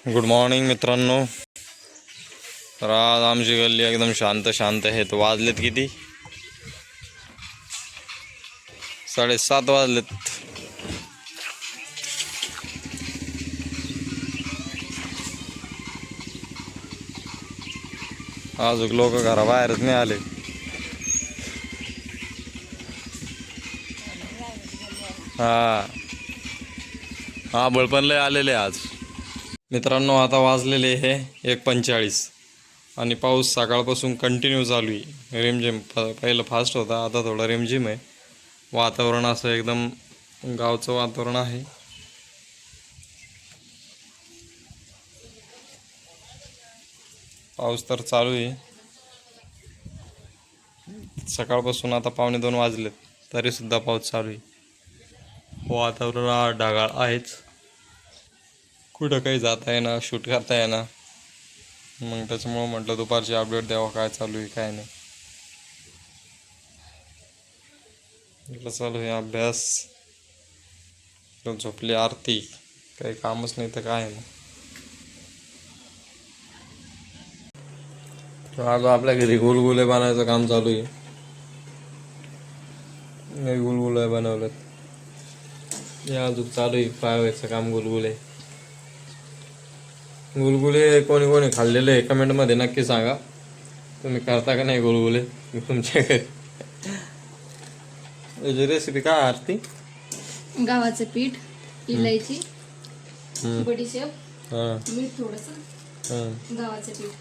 Good morning मित्रांनो. तर आज आमची गल्ली एकदम शांत आहे. तर वाजलेत किती? 7:30 वाजलेत. अजून लोक घराबाहेरच नाही आले. हा बळपण लय आलेले आज मित्रांनो. आता वाजलेले हे 1:45 आणि पाऊस सकाळपासून कंटिन्यू चालू आहे. रिमझिम पहिलं फास्ट होता, आता थोडा रिमझिम आहे. वातावरण असं एकदम गावचं वातावरण आहे. पाऊस तर चालू आहे सकाळपासून. आता 1:45 वाजलेत तरीसुद्धा पाऊस चालू आहे. वातावरण ढगाळ आहेच. कुठं काही जाता येईना, शूट करता येईना. मग त्याच्यामुळं म्हटलं दुपारची अपडेट द्यावं, काय चालू आहे काय नाही. म्हटलं चालू आहे अभ्यास. झोपली आरती, काही कामच नाही तर काय नाही. आज आपल्या घरी गुलगुले बनवायचं काम चालू आहे. गुलगुले बनवलेत. हे अजून चालू आहे पाहायचं काम. गुलगुले कोणी कोणी खाल्लेले आहे कमेंटमध्ये नक्की सांगा. तुम्ही करता का नाही गुलगुले तुमच्या घरी? याची रेसिपी काय आरती? गव्हाचं पीठ, इलायची, बडीशेप, मीठ थोडंसं, गव्हाचं पीठ.